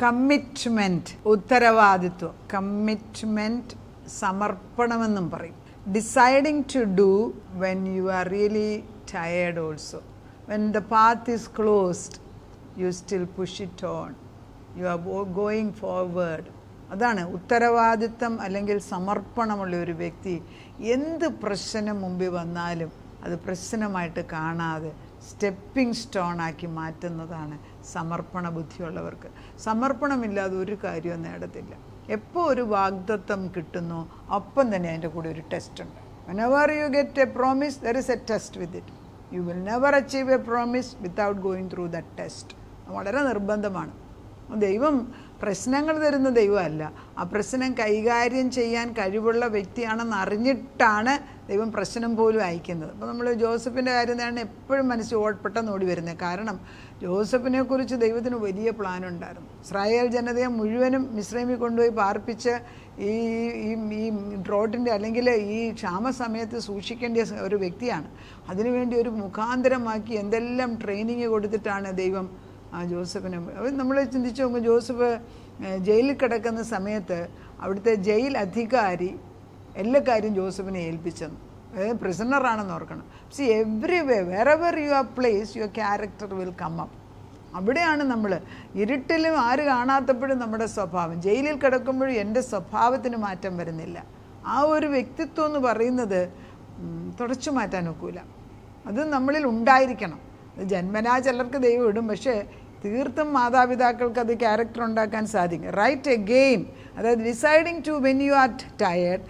Commitment, ഉത്തരവാദിത്വം. Commitment സമർപ്പണമെന്നും പറയും. Deciding to do when you are really tired also. When the path is closed you still push it on, you are going forward. അതാണ് ഉത്തരവാദിത്തം അല്ലെങ്കിൽ സമർപ്പണമുള്ള ഒരു വ്യക്തി എന്ത് പ്രശ്നം മുമ്പിൽ വന്നാലും അത് പ്രശ്നമായിട്ട് കാണാതെ സ്റ്റെപ്പിംഗ് സ്റ്റോണാക്കി മാറ്റുന്നതാണ് സമർപ്പണ ബുദ്ധിയുള്ളവർക്ക്. സമർപ്പണമില്ലാതെ ഒരു കാര്യവും നേടത്തില്ല. എപ്പോൾ ഒരു വാഗ്ദത്തം കിട്ടുന്നോ അപ്പം തന്നെ അതിൻ്റെ കൂടെ ഒരു ടെസ്റ്റ് ഉണ്ട്. whenever you get a promise there is a test with it. you will never achieve a promise without going through that test. വളരെ നിർബന്ധമാണ്. ദൈവം പ്രശ്നങ്ങൾ തരുന്ന ദൈവമല്ല, ആ പ്രശ്നം കൈകാര്യം ചെയ്യാൻ കഴിവുള്ള വ്യക്തിയാണെന്ന് അറിഞ്ഞിട്ടാണ് ദൈവം പ്രശ്നം പോലും അയക്കുന്നത്. അപ്പോൾ നമ്മൾ ജോസഫിൻ്റെ കാര്യം തന്നെയാണ് എപ്പോഴും മനസ്സിൽ പെട്ടെന്ന് ഓടി വരുന്നത്. കാരണം ജോസഫിനെ കുറിച്ച് ദൈവത്തിന് വലിയ പ്ലാൻ ഉണ്ടായിരുന്നു. ഇസ്രായേൽ ജനതയെ മുഴുവനും മിസ്രൈമിൽ കൊണ്ടുപോയി പാർപ്പിച്ച് ഈ ഈ ഡ്രോട്ടിൻ്റെ അല്ലെങ്കിൽ ഈ ക്ഷാമസമയത്ത് സൂക്ഷിക്കേണ്ട ഒരു വ്യക്തിയാണ്. അതിനുവേണ്ടി ഒരു മുഖാന്തരമാക്കി എന്തെല്ലാം ട്രെയിനിങ് കൊടുത്തിട്ടാണ് ദൈവം ജോസഫിനെ. നമ്മൾ ചിന്തിച്ചു നോക്കും, ജോസഫ് ജയിലിൽ കിടക്കുന്ന സമയത്ത് അവിടുത്തെ ജയിൽ അധികാരി എല്ലാ കാര്യം ജോസഫിനെ ഏൽപ്പിച്ചെന്ന്. പ്രിസണറാണെന്ന് ഓർക്കണം. See every way wherever you are place your character will come up. അവിടെയാണ് നമ്മൾ ഇരുട്ടിലും ആര് കാണാത്തപ്പോഴും നമ്മുടെ സ്വഭാവം. ജയിലിൽ കിടക്കുമ്പോഴും എൻ്റെ സ്വഭാവത്തിന് മാറ്റം വരുന്നില്ല. ആ ഒരു വ്യക്തിത്വം എന്ന് പറയുന്നത് തുടച്ചു മാറ്റാൻ ഒക്കില്ല. അത് നമ്മളിൽ ഉണ്ടായിരിക്കണം. ജന്മനാ ചിലർക്ക് ദൈവം ഇടും, പക്ഷേ തീർത്തും മാതാപിതാക്കൾക്ക് അത് ക്യാരക്ടർ ഉണ്ടാക്കാൻ സാധിക്കും. റൈറ്റ് എഗെയിൻ, അതായത് deciding to when you are tired,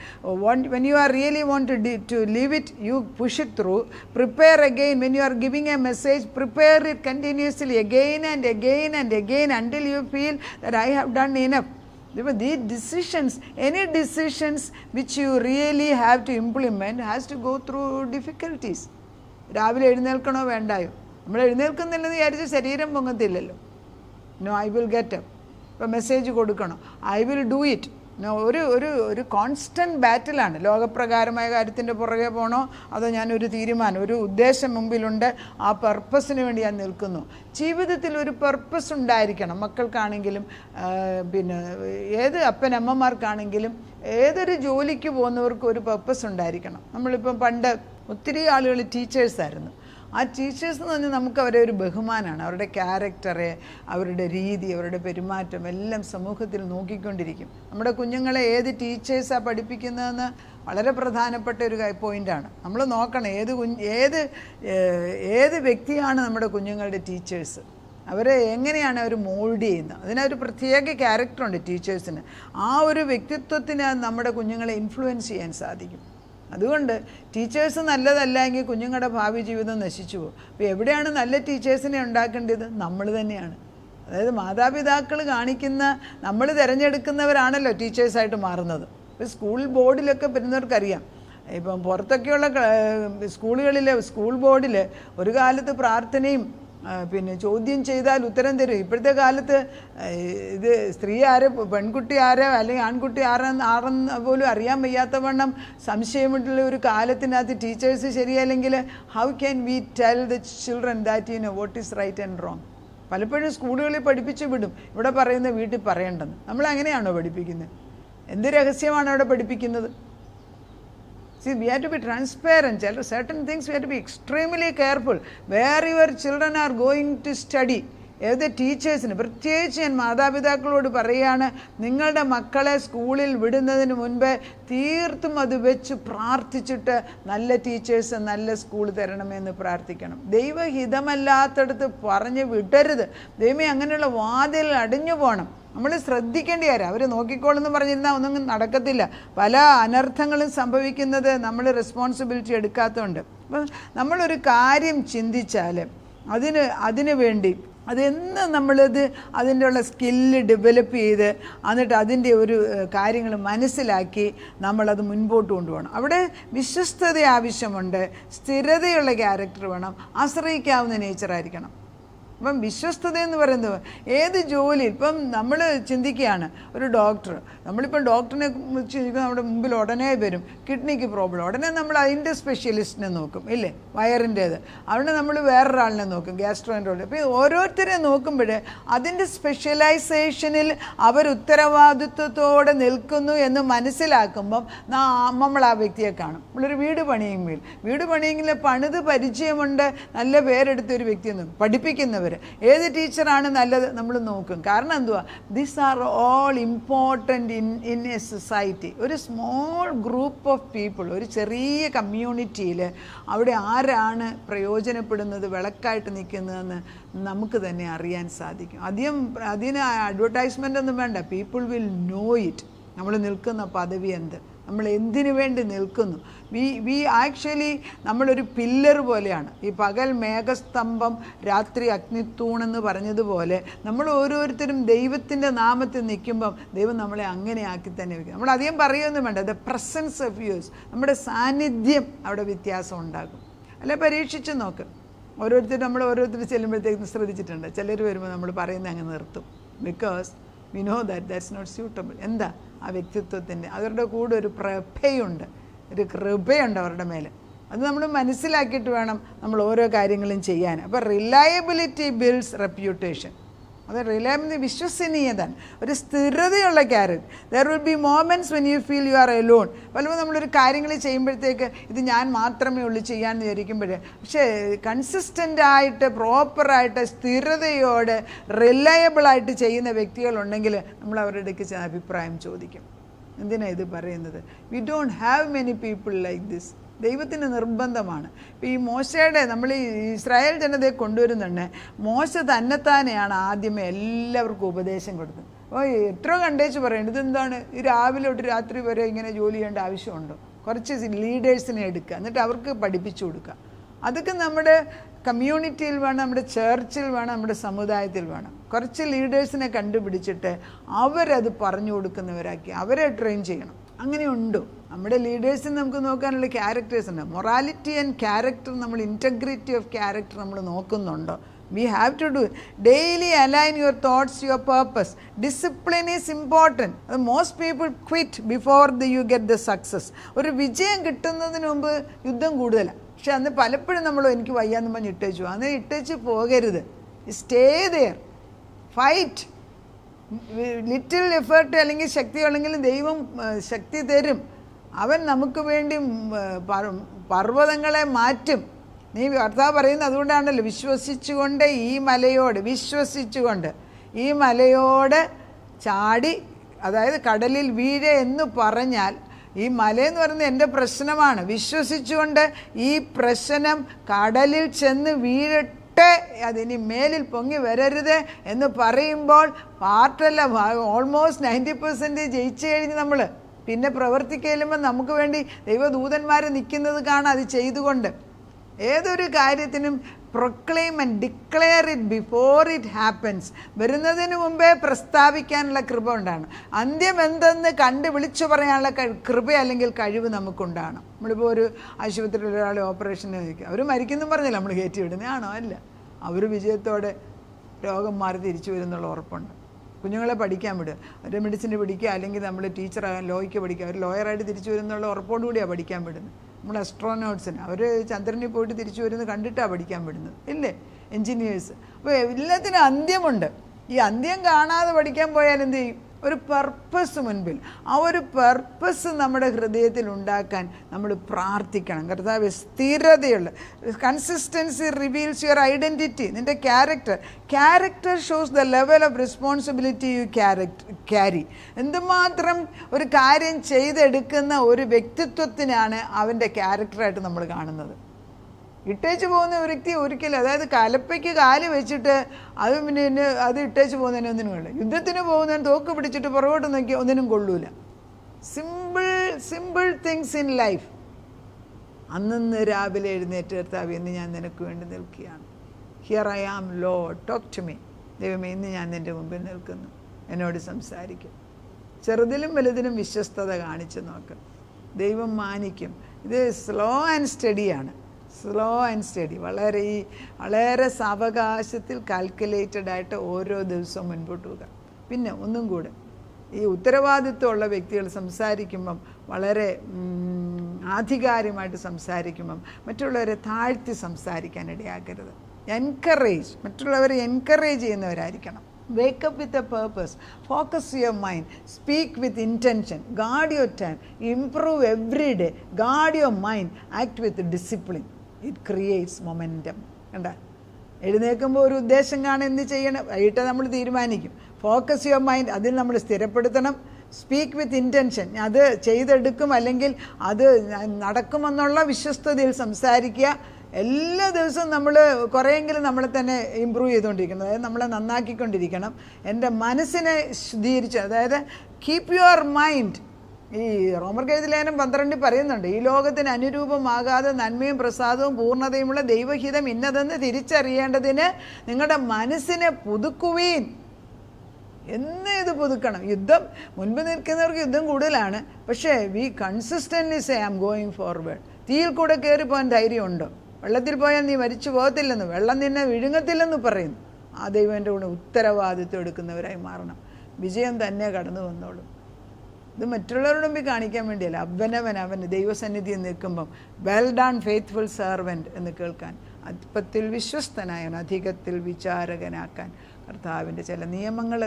when you are really want to leave it, you push it through. Prepare again, when you are giving a message, prepare it continuously again and again and again until you feel that I have done enough. These decisions, any decisions which you really have to implement has to go through difficulties. രാവിലെ എഴുന്നേൽക്കണോ വേണ്ടായോ? നമ്മൾ എഴുന്നേൽക്കുന്നില്ലെന്ന് വിചാരിച്ച് ശരീരം പൊങ്ങത്തില്ലല്ലോ. No, I will get up. ഇപ്പോൾ message കൊടുക്കണം, I will do it. No, ഒരു constant ബാറ്റിലാണ്. ലോകപ്രകാരമായ കാര്യത്തിൻ്റെ പുറകെ പോകണോ, അതോ ഞാനൊരു തീരുമാനം, ഒരു ഉദ്ദേശം മുമ്പിലുണ്ട്, ആ പർപ്പസിന് വേണ്ടി ഞാൻ നിൽക്കുന്നു. ജീവിതത്തിൽ ഒരു പർപ്പസ് ഉണ്ടായിരിക്കണം. മക്കൾക്കാണെങ്കിലും പിന്നെ ഏത് അപ്പനമ്മമാർക്കാണെങ്കിലും ഏതൊരു ജോലിക്ക് പോകുന്നവർക്ക് ഒരു പർപ്പസ് ഉണ്ടായിരിക്കണം. നമ്മളിപ്പം പണ്ട് ഒത്തിരി ആളുകൾ ടീച്ചേഴ്സായിരുന്നു. ആ ടീച്ചേഴ്സ് എന്ന് പറഞ്ഞാൽ നമുക്ക് അവരെ ഒരു ബഹുമാനമാണ്. അവരുടെ ക്യാരക്ടറെ, അവരുടെ രീതി, അവരുടെ പെരുമാറ്റം എല്ലാം സമൂഹത്തിൽ നോക്കിക്കൊണ്ടിരിക്കും. നമ്മുടെ കുഞ്ഞുങ്ങളെ ഏത് ടീച്ചേഴ്സാണ് പഠിപ്പിക്കുന്നതെന്ന് വളരെ പ്രധാനപ്പെട്ട ഒരു പോയിൻ്റാണ്. നമ്മൾ നോക്കണം ഏത് വ്യക്തിയാണ് നമ്മുടെ കുഞ്ഞുങ്ങളുടെ ടീച്ചേഴ്സ്, അവരെ എങ്ങനെയാണ് അവർ മോൾഡ് ചെയ്യുന്നത്. അതിനൊരു പ്രത്യേക ക്യാരക്ടറുണ്ട് ടീച്ചേഴ്സിന്. ആ ഒരു വ്യക്തിത്വത്തിന് നമ്മുടെ കുഞ്ഞുങ്ങളെ ഇൻഫ്ലുവൻസ് ചെയ്യാൻ സാധിക്കും. അതുകൊണ്ട് ടീച്ചേഴ്സ് നല്ലതല്ല എങ്കിൽ കുഞ്ഞുങ്ങളുടെ ഭാവി ജീവിതം നശിച്ചു പോകും. അപ്പോൾ എവിടെയാണ് നല്ല ടീച്ചേഴ്സിനെ ഉണ്ടാക്കേണ്ടത്? നമ്മൾ തന്നെയാണ്. അതായത് മാതാപിതാക്കൾ കാണിക്കുന്ന, നമ്മൾ തിരഞ്ഞെടുക്കുന്നവരാണല്ലോ ടീച്ചേഴ്സായിട്ട് മാറുന്നത്. ഇപ്പോൾ സ്കൂൾ ബോർഡിലൊക്കെ വരുന്നവർക്കറിയാം. ഇപ്പം പുറത്തൊക്കെയുള്ള സ്കൂൾ ബോർഡിൽ ഒരു കാലത്ത് പ്രാർത്ഥനയും പിന്നെ ചോദ്യം ചെയ്താൽ ഉത്തരം തരും. ഇപ്പോഴത്തെ കാലത്ത് ഇത് സ്ത്രീ ആരെ, പെൺകുട്ടി ആരെ, അല്ലെങ്കിൽ ആൺകുട്ടി ആരെന്ന് പോലും അറിയാൻ വയ്യാത്തവണ്ണം സംശയമുള്ള ഒരു കാലത്തിനകത്ത് ടീച്ചേഴ്സ് ശരിയല്ലെങ്കിൽ how can we tell the children that you know what is right and wrong? പലപ്പോഴും സ്കൂളുകളിൽ പഠിപ്പിച്ചു വിടും, ഇവിടെ പറയുന്ന വീട്ടിൽ പറയേണ്ടെന്ന്. നമ്മൾ അങ്ങനെയാണോ പഠിപ്പിക്കുന്നത്? എന്ത് രഹസ്യമാണ് അവിടെ പഠിപ്പിക്കുന്നത്? See, we have to be transparent. Certain things we have to be extremely careful. Where your children are going to study, ഏത് ടീച്ചേഴ്സിന്, പ്രത്യേകിച്ച് ഞാൻ മാതാപിതാക്കളോട് പറയുകയാണ്, നിങ്ങളുടെ മക്കളെ സ്കൂളിൽ വിടുന്നതിന് മുൻപേ തീർത്തും അത് വെച്ച് പ്രാർത്ഥിച്ചിട്ട് നല്ല ടീച്ചേഴ്സ്, നല്ല സ്കൂൾ തരണമെന്ന് പ്രാർത്ഥിക്കണം. ദൈവഹിതമല്ലാത്തടത്ത് പറഞ്ഞ് വിടരുത്. ദൈവമേ, അങ്ങനെയുള്ള വാതിൽ അടിഞ്ഞു പോകണം. നമ്മൾ ശ്രദ്ധിക്കേണ്ട കാര്യം. അവർ നോക്കിക്കോളെന്ന് പറഞ്ഞിരുന്നാൽ ഒന്നും നടക്കത്തില്ല. പല അനർത്ഥങ്ങളും സംഭവിക്കുന്നത് നമ്മൾ റെസ്പോൺസിബിലിറ്റി എടുക്കാത്തതുകൊണ്ട്. അപ്പം നമ്മളൊരു കാര്യം ചിന്തിച്ചാൽ അതിന് വേണ്ടി അതെന്ന് നമ്മളത് അതിൻ്റെ ഉള്ള സ്കില്ല് ഡെവലപ്പ് ചെയ്ത് എന്നിട്ട് അതിൻ്റെ ഒരു കാര്യങ്ങൾ മനസ്സിലാക്കി നമ്മളത് മുൻപോട്ട് കൊണ്ടുപോകണം. അവിടെ വിശ്വസ്തത ആവശ്യമുണ്ട്, സ്ഥിരതയുള്ള ക്യാരക്ടർ വേണം, ആശ്രയിക്കാവുന്ന നേച്ചറായിരിക്കണം. അപ്പം വിശ്വസ്തത എന്ന് പറയുന്നത് ഏത് ജോലി, ഇപ്പം നമ്മൾ ചിന്തിക്കുകയാണ് ഒരു ഡോക്ടർ, നമ്മളിപ്പം ഡോക്ടറിനെ ചിന്തിക്കുന്ന നമ്മുടെ മുമ്പിൽ ഉടനെ വരും കിഡ്നിക്ക് പ്രോബ്ലം, ഉടനെ നമ്മൾ അതിൻ്റെ സ്പെഷ്യലിസ്റ്റിനെ നോക്കും ഇല്ലേ, വയറിൻ്റേത്, അവിടെ നമ്മൾ വേറൊരാളിനെ നോക്കും, ഗ്യാസ്ട്രോൻട്രോളജി. അപ്പോൾ ഓരോരുത്തരെ നോക്കുമ്പോൾ അതിൻ്റെ സ്പെഷ്യലൈസേഷനിൽ അവർ ഉത്തരവാദിത്വത്തോടെ നിൽക്കുന്നു എന്ന് മനസ്സിലാക്കുമ്പം നമ്മൾ ആ വ്യക്തിയെ കാണും. നമ്മളൊരു വീട് പണിയെങ്കിൽ പണിത് പരിചയമുണ്ട്, നല്ല പേരെടുത്തൊരു വ്യക്തിയൊന്നും പഠിപ്പിക്കുന്നവർ ഏത് ടീച്ചറാണ് നല്ലത് നമ്മൾ നോക്കും. കാരണം എന്തുവാ, these are all important in A society. ഒരു സ്മോൾ ഗ്രൂപ്പ് ഓഫ് പീപ്പിൾ, ഒരു ചെറിയ കമ്മ്യൂണിറ്റിയിൽ അവിടെ ആരാണ് പ്രയോജനപ്പെടുന്നത്, വിളക്കായിട്ട് നിൽക്കുന്നതെന്ന് നമുക്ക് തന്നെ അറിയാൻ സാധിക്കും. അതിന് അഡ്വർടൈസ്മെൻ്റ് ഒന്നും വേണ്ട, പീപ്പിൾ വിൽ നോ ഇറ്റ്. നമ്മൾ നിൽക്കുന്ന പദവി എന്ത്, നമ്മൾ എന്തിനു വേണ്ടി നിൽക്കുന്നു. വി ആക്ച്വലി നമ്മളൊരു പില്ലർ പോലെയാണ്. ഈ പകൽ മേഘസ്തംഭം, രാത്രി അഗ്നിത്തൂണെന്ന് പറഞ്ഞതുപോലെ നമ്മൾ ഓരോരുത്തരും ദൈവത്തിൻ്റെ നാമത്തിൽ നിൽക്കുമ്പം ദൈവം നമ്മളെ അങ്ങനെ ആക്കി തന്നെ വയ്ക്കും. നമ്മൾ അധികം പറയുകയൊന്നും വേണ്ട, ദ പ്രസൻസ് ഓഫ് യൂസ്, നമ്മുടെ സാന്നിധ്യം അവിടെ വ്യത്യാസം ഉണ്ടാകും. അല്ലെ, പരീക്ഷിച്ച് നോക്ക്. നമ്മൾ ഓരോരുത്തർ ചെല്ലുമ്പോഴത്തേക്കും ശ്രദ്ധിച്ചിട്ടുണ്ട്, ചിലർ വരുമ്പോൾ നമ്മൾ പറയുന്നത് അങ്ങ് നിർത്തും. Because we know that's not suitable. എന്താ ആ വ്യക്തിത്വത്തിൻ്റെ, അവരുടെ കൂടെ ഒരു പ്രഭയുണ്ട്, ഒരു കൃപയുണ്ട് അവരുടെ മേലെ. അത് നമ്മൾ മനസ്സിലാക്കിയിട്ട് വേണം നമ്മൾ ഓരോ കാര്യങ്ങളും ചെയ്യാൻ. അപ്പോൾ റിലയബിലിറ്റി ബിൽഡ്സ് റെപ്യൂട്ടേഷൻ. അത് റിലയബിലിറ്റി, വിശ്വസനീയത, ഒരു സ്ഥിരതയുള്ള character. There will be moments when you feel you are alone. പലപ്പോൾ നമ്മളൊരു കാര്യങ്ങൾ ചെയ്യുമ്പോഴത്തേക്ക് ഇത് ഞാൻ മാത്രമേ ഉള്ളൂ ചെയ്യാമെന്ന് വിചാരിക്കുമ്പോൾ, പക്ഷേ കൺസിസ്റ്റൻ്റായിട്ട് പ്രോപ്പറായിട്ട് സ്ഥിരതയോടെ റിലയബിളായിട്ട് ചെയ്യുന്ന വ്യക്തികളുണ്ടെങ്കിൽ നമ്മൾ അവരുടെ അടുക്ക് അഭിപ്രായം ചോദിക്കും. എന്തിനാണ് ഇത് പറയുന്നത്? We don't have many people like this. ദൈവത്തിന് നിർബന്ധമാണ്. ഇപ്പോൾ ഈ മോശയുടെ, നമ്മൾ ഈ ഇസ്രായേൽ ജനതയെ കൊണ്ടുവരുന്നുണ്ട്, മോശ തന്നെത്താനെയാണ് ആദ്യമേ എല്ലാവർക്കും ഉപദേശം കൊടുത്തത്. അപ്പോൾ എത്ര കണ്ടേച്ച് പറയേണ്ടത്, ഇതെന്താണ് ഈ രാവിലെ തൊട്ട് രാത്രി വരെ ഇങ്ങനെ ജോലി ചെയ്യേണ്ട ആവശ്യമുണ്ടോ? കുറച്ച് ലീഡേഴ്സിനെ എടുക്കുക, എന്നിട്ട് അവർക്ക് പഠിപ്പിച്ചു കൊടുക്കുക. അതൊക്കെ നമ്മുടെ കമ്മ്യൂണിറ്റിയിൽ വേണം, നമ്മുടെ ചർച്ചിൽ വേണം, നമ്മുടെ സമുദായത്തിൽ വേണം. കുറച്ച് ലീഡേഴ്സിനെ കണ്ടുപിടിച്ചിട്ട് അവരത് പറഞ്ഞു കൊടുക്കുന്നവരാക്കി അവരെ ട്രെയിൻ ചെയ്യണം. അങ്ങനെ ഉണ്ടോ? നമ്മുടെ ലീഡേഴ്സിന് നമുക്ക് നോക്കാനുള്ള ക്യാരക്ടേഴ്സ് ഉണ്ട്. മൊറാലിറ്റി ആൻഡ് ക്യാരക്ടർ, നമ്മൾ ഇൻറ്റഗ്രിറ്റി ഓഫ് ക്യാരക്ടർ നമ്മൾ നോക്കുന്നുണ്ടോ? We have to do daily align your thoughts, your purpose. Discipline is important. Most people quit before you get the success. ഒരു വിജയം കിട്ടുന്നതിന് മുമ്പ് യുദ്ധം കൂടുതലാണ്. പക്ഷെ അന്ന് പലപ്പോഴും നമ്മൾ എനിക്ക് വയ്യാന്ന് പറഞ്ഞ് ഇട്ടേച്ചു, അന്ന് ഇട്ടേച്ച് പോകരുത്. Stay there, fight. Little effort അല്ലെങ്കിൽ ശക്തി ഉണ്ടെങ്കിലും ദൈവം ശക്തി തരും. അവൻ നമുക്ക് വേണ്ടി പർവ്വതങ്ങളെ മാറ്റും. നീ കർത്താവ് പറയുന്നത് അതുകൊണ്ടാണല്ലോ, വിശ്വസിച്ചുകൊണ്ട് ഈ മലയോട് ചാടി, അതായത് കടലിൽ വീഴ എന്ന് പറഞ്ഞാൽ, ഈ മലയെന്ന് പറയുന്നത് എൻ്റെ പ്രശ്നമാണ്, വിശ്വസിച്ചുകൊണ്ട് ഈ പ്രശ്നം കടലിൽ ചെന്ന് വീഴട്ടെ, അതിനി മേലിൽ പൊങ്ങി വരരുത് എന്ന് പറയുമ്പോൾ പാർട്ടല്ല, ഓൾമോസ്റ്റ് 90% ജയിച്ചു കഴിഞ്ഞ് നമ്മൾ പിന്നെ പ്രവർത്തിക്കലുമ്പോൾ നമുക്ക് വേണ്ടി ദൈവദൂതന്മാർ നിൽക്കുന്നത് കാണാം. അത് ചെയ്തുകൊണ്ട് ഏതൊരു കാര്യത്തിനും proclaim and declare it before it happens. വരുന്നതിന് മുമ്പേ പ്രസ്താവിക്കാനുള്ള കൃപ ഉണ്ടാണ്. അന്ത്യം എന്തെന്ന് കണ്ട് വിളിച്ചു പറയാനുള്ള കൃപ അല്ലെങ്കിൽ കഴിവ് നമുക്കുണ്ടാകണം. നമ്മളിപ്പോൾ ഒരു ആശുപത്രിയിൽ ഒരാൾ ഓപ്പറേഷന് നിൽക്കുക, അവർ മരിക്കുന്നു പറഞ്ഞില്ല നമ്മൾ കയറ്റി വിടുന്നതാണോ? അല്ല, അവർ വിജയത്തോടെ രോഗം മാറി തിരിച്ചു വരുന്നുള്ള ഉറപ്പുണ്ട്. കുഞ്ഞുങ്ങളെ പഠിക്കാൻ വിടുക, അവർ മെഡിസിന് പഠിക്കുക, അല്ലെങ്കിൽ നമ്മൾ ടീച്ചറാകാൻ ലോയ്ക്ക് പഠിക്കുക, അവർ ലോയറായിട്ട് തിരിച്ചു വരുന്നുള്ള ഉറപ്പോടുകൂടിയാണ് പഠിക്കാൻ വിടുന്നത്. നമ്മൾ അസ്ട്രോനോട്ട്സിന് അവർ ചന്ദ്രനിൽ പോയിട്ട് തിരിച്ചു വരുന്നത് കണ്ടിട്ടാണ് പഠിക്കാൻ വിടുന്നത്, ഇല്ലേ? എൻജിനീയേഴ്സ്. അപ്പോൾ എല്ലാത്തിനും അന്ത്യമുണ്ട്. ഈ അന്ത്യം കാണാതെ പഠിക്കാൻ പോയാൽ എന്ത് ചെയ്യും? ഒരു പർപ്പസ് മുൻപിൽ, ആ ഒരു പർപ്പസ് നമ്മുടെ ഹൃദയത്തിൽ ഉണ്ടാക്കാൻ നമ്മൾ പ്രാർത്ഥിക്കണം. കർത്താവ് സ്ഥിരതയുള്ള, കൺസിസ്റ്റൻസി റിവീൽസ് യുവർ ഐഡൻറ്റിറ്റി. നിൻ്റെ character shows the level of responsibility you carry. എന്തുമാത്രം ഒരു കാര്യം ചെയ്തെടുക്കുന്ന ഒരു വ്യക്തിത്വത്തിനാണ് അവൻ്റെ ക്യാരക്ടറായിട്ട് നമ്മൾ കാണുന്നത്. ഇട്ടേച്ച് പോകുന്ന വ്യക്തി ഒരിക്കലും, അതായത് കലപ്പയ്ക്ക് കാല് വെച്ചിട്ട് അത് പിന്നെ അത് ഇട്ടേച്ച് പോകുന്നതിന് ഒന്നിനും കൊള്ളില്ല. യുദ്ധത്തിന് പോകുന്നതിന് തോക്ക് പിടിച്ചിട്ട് പുറകോട്ട് നോക്കി ഒന്നിനും കൊള്ളൂല. Simple things in life. അന്ന് രാവിലെ എഴുന്നേറ്റ് കർത്താവേ, ഇന്ന് ഞാൻ നിനക്ക് വേണ്ടി നിൽക്കുകയാണ്. Here I am lord, talk to me. ദൈവമേ, ഇന്ന് ഞാൻ നിൻ്റെ മുമ്പിൽ നിൽക്കുന്നു, എന്നോട് സംസാരിക്കും. ചെറുതിലും വലുതിലും വിശ്വസ്തത കാണിച്ച് നോക്ക്, ദൈവം മാനിക്കും. ഇത് സ്ലോ ആൻഡ് സ്റ്റഡിയാണ്. സ്ലോ ആൻഡ് സ്റ്റഡി, വളരെ സാവകാശത്തിൽ കാൽക്കുലേറ്റഡ് ആയിട്ട് ഓരോ ദിവസവും മുൻപോട്ട് പോകുക. പിന്നെ ഒന്നും കൂടെ, ഈ ഉത്തരവാദിത്വമുള്ള വ്യക്തികൾ സംസാരിക്കുമ്പം വളരെ ആധികാരികമായിട്ട് സംസാരിക്കുമ്പം മറ്റുള്ളവരെ താഴ്ത്തി സംസാരിക്കാൻ ഇടയാക്കരുത്. മറ്റുള്ളവരെ encourage ചെയ്യുന്നവരായിരിക്കണം. Wake up with a purpose, focus your mind, speak with intention, guard your time, improve every day, guard your mind, act with discipline. It creates momentum. കണ്ട, എഴുന്നേൽക്കുമ്പോൾ ഒരു ഉദ്ദേശം കാണാൻ എന്ത് ചെയ്യണം, വൈകിട്ട് നമ്മൾ തീരുമാനിക്കും. ഫോക്കസ് യുവർ മൈൻഡ്, അതിൽ നമ്മൾ സ്ഥിരപ്പെടുത്തണം. സ്പീക്ക് വിത്ത് ഇൻറ്റൻഷൻ, അത് ചെയ്തെടുക്കും അല്ലെങ്കിൽ അത് നടക്കുമെന്നുള്ള വിശ്വസ്തതയിൽ സംസാരിക്കുക. എല്ലാ ദിവസവും നമ്മൾ കുറേയെങ്കിലും നമ്മളെ തന്നെ ഇമ്പ്രൂവ് ചെയ്തുകൊണ്ടിരിക്കണം, അതായത് നമ്മളെ നന്നാക്കിക്കൊണ്ടിരിക്കണം. എൻ്റെ മനസ്സിനെ ശുദ്ധീകരിച്ച്, അതായത് കീപ്പ് യുവർ മൈൻഡ്. ഈ റോമർക്കെഴുതിയ ലേഖനം 12 പറയുന്നുണ്ട്, ഈ ലോകത്തിന് അനുരൂപമാകാതെ നന്മയും പ്രസാദവും പൂർണ്ണതയുമുള്ള ദൈവഹിതം ഇന്നതെന്ന് തിരിച്ചറിയേണ്ടതിന് നിങ്ങളുടെ മനസ്സിനെ പുതുക്കുവീൻ. ഇത് പുതുക്കണം. യുദ്ധം മുൻപ് നിൽക്കുന്നവർക്ക് യുദ്ധം കൂടുതലാണ്, പക്ഷേ we consistently say I am going forward. തീയിൽ കൂടെ കയറിപ്പോകാൻ ധൈര്യമുണ്ടോ? വെള്ളത്തിൽ പോയാൽ നീ മരിച്ചു പോകത്തില്ലെന്ന്, വെള്ളം നിന്നെ വിഴുങ്ങത്തില്ലെന്ന് പറയുന്നു. ആ ദൈവൻ്റെ കൂടെ ഉത്തരവാദിത്വം എടുക്കുന്നവരായി മാറണം. വിജയം തന്നെ കടന്നു വന്നോളും. ഇത് മറ്റുള്ളവരുടെ മുമ്പിൽ കാണിക്കാൻ വേണ്ടിയല്ല, അവന് ദൈവസന്നിധിയിൽ നിൽക്കുമ്പം വെൽ ഡൺ ഫെയ്ത്ത്ഫുൾ സെർവൻറ്റ് എന്ന് കേൾക്കാൻ, അല്പത്തിൽ വിശ്വസ്തനായവൻ അധികത്തിൽ വിചാരകനാക്കാൻ. കർത്താവിൻ്റെ ചില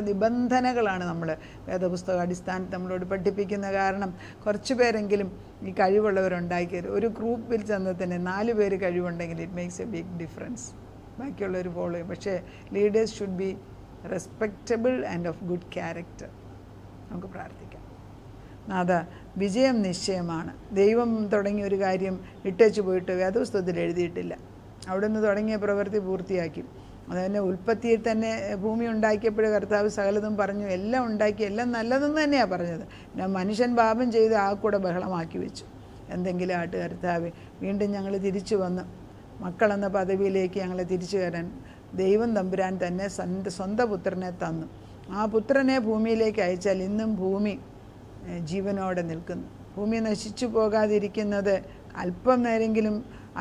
നിബന്ധനകളാണ് നമ്മൾ വേദപുസ്തക അടിസ്ഥാനത്തിൽ നമ്മളോട് പഠിപ്പിക്കുന്ന. കാരണം കുറച്ച് പേരെങ്കിലും ഈ കഴിവുള്ളവരുണ്ടാക്കിയത്, ഒരു ഗ്രൂപ്പിൽ ചെന്ന് തന്നെ 4 പേര് കഴിവുണ്ടെങ്കിൽ it makes a big difference. ബാക്കിയുള്ളവർ ഫോളോ ചെയ്യും. പക്ഷേ leaders should be respectable and of good character. നമുക്ക് പ്രാർത്ഥിക്കാം. നാഥ, വിജയം നിശ്ചയമാണ്. ദൈവം തുടങ്ങിയ ഒരു കാര്യം ഇട്ടേച്ച് പോയിട്ട് വേദപുസ്തകത്തിൽ എഴുതിയിട്ടില്ല. അവിടുന്ന് തുടങ്ങിയ പ്രവൃത്തി പൂർത്തിയാക്കി. അതുതന്നെ ഉൽപ്പത്തിയിൽ തന്നെ ഭൂമി ഉണ്ടാക്കിയപ്പോൾ കർത്താവ് സകലതും പറഞ്ഞു, എല്ലാം ഉണ്ടാക്കി, എല്ലാം നല്ലതെന്ന് തന്നെയാണ് പറഞ്ഞത്. പിന്നെ മനുഷ്യൻ പാപം ചെയ്ത് ആ കൂടെ ബഹളമാക്കി വെച്ചു. എന്തെങ്കിലും ആട്ട് കർത്താവ്, വീണ്ടും ഞങ്ങൾ തിരിച്ചു വന്ന് മക്കളെന്ന പദവിയിലേക്ക് ഞങ്ങളെ തിരിച്ചു കയറാൻ ദൈവം തമ്പുരാൻ തന്നെ സ്വന്തം പുത്രനെ തന്നു. ആ പുത്രനെ ഭൂമിയിലേക്ക് അയച്ചാൽ ഇന്നും ഭൂമി ജീവനോടെ നിൽക്കുന്നു. ഭൂമി നശിച്ചു പോകാതിരിക്കുന്നത്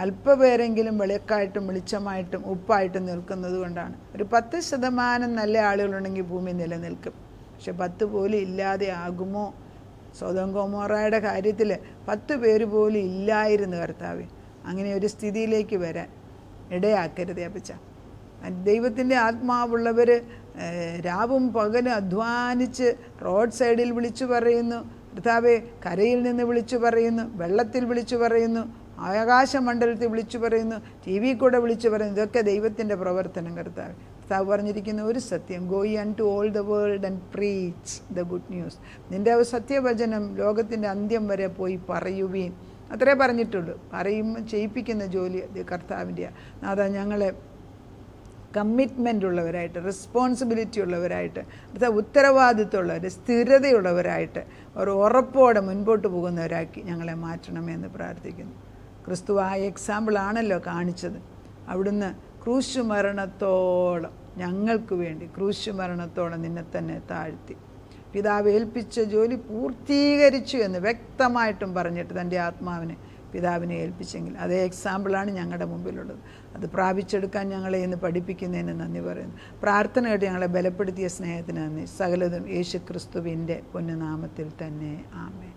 അല്പപേരെങ്കിലും വെളിക്കായിട്ടും വെളിച്ചമായിട്ടും ഉപ്പായിട്ടും നിൽക്കുന്നത് കൊണ്ടാണ്. ഒരു 10% നല്ല ആളുകളുണ്ടെങ്കിൽ ഭൂമി നിലനിൽക്കും. പക്ഷെ 10 പോലും ഇല്ലാതെ ആകുമോ? സൊദോം ഗൊമോറയുടെ കാര്യത്തിൽ 10 പേര് പോലും ഇല്ലായിരുന്നു കർത്താവേ. അങ്ങനെ ഒരു സ്ഥിതിയിലേക്ക് വരാൻ ഇടയാക്കരുതേ അപ്പച്ച. ദൈവത്തിൻ്റെ ആത്മാവുള്ളവർ രാവും പകലും അധ്വാനിച്ച് റോഡ് സൈഡിൽ വിളിച്ചു പറയുന്നു കർത്താവേ, കരയിൽ നിന്ന് വിളിച്ചു പറയുന്നു, വെള്ളത്തിൽ വിളിച്ചു പറയുന്നു, ആകാശമണ്ഡലത്തിൽ വിളിച്ചു പറയുന്നു, TV കൂടെ വിളിച്ചു പറയുന്നു. ഇതൊക്കെ ദൈവത്തിൻ്റെ പ്രവർത്തനം. കർത്താവ് പറഞ്ഞിരിക്കുന്ന ഒരു സത്യം, go unto all the world and preach the good news. നിൻ്റെ സത്യവചനം ലോകത്തിൻ്റെ അന്ത്യം വരെ പോയി പറയുവീൻ. അത്രേ പറഞ്ഞിട്ടുള്ളൂ. ചെയ്യിപ്പിക്കുന്ന ജോലി കർത്താവിൻ്റെ. അതാ ഞങ്ങളെ കമ്മിറ്റ്മെൻ്റ് ഉള്ളവരായിട്ട്, റെസ്പോൺസിബിലിറ്റി ഉള്ളവരായിട്ട്, ഉത്തരവാദിത്വമുള്ളവർ, സ്ഥിരതയുള്ളവരായിട്ട്, ഒരു ഉറപ്പോടെ മുൻപോട്ട് പോകുന്നവരാക്കി ഞങ്ങളെ മാറ്റണമെന്ന് പ്രാർത്ഥിക്കുന്നു. ക്രിസ്തു ആ എക്സാമ്പിളാണല്ലോ കാണിച്ചത്. അവിടുന്ന് ക്രൂശുമരണത്തോളം ഞങ്ങൾക്ക് വേണ്ടി ക്രൂശുമരണത്തോളം നിന്നെ തന്നെ താഴ്ത്തി. പിതാവ് ഏൽപ്പിച്ച ജോലി പൂർത്തീകരിച്ചു എന്ന് വ്യക്തമായിട്ടും പറഞ്ഞിട്ട് തൻ്റെ ആത്മാവിനെ പിതാവിനെ ഏൽപ്പിച്ചെങ്കിൽ അതേ എക്സാമ്പിളാണ് ഞങ്ങളുടെ മുമ്പിലുള്ളത്. അത് പ്രാപിച്ചെടുക്കാൻ ഞങ്ങളെ ഇന്ന് പഠിപ്പിക്കുന്നതിന് നന്ദി പറയുന്നു. പ്രാർത്ഥനയായിട്ട് ഞങ്ങളെ ബലപ്പെടുത്തിയ സ്നേഹത്തിന് നന്ദി. സകലതും യേശു ക്രിസ്തുവിൻ്റെ പൊന്നുനാമത്തിൽ തന്നെ. ആമേൻ.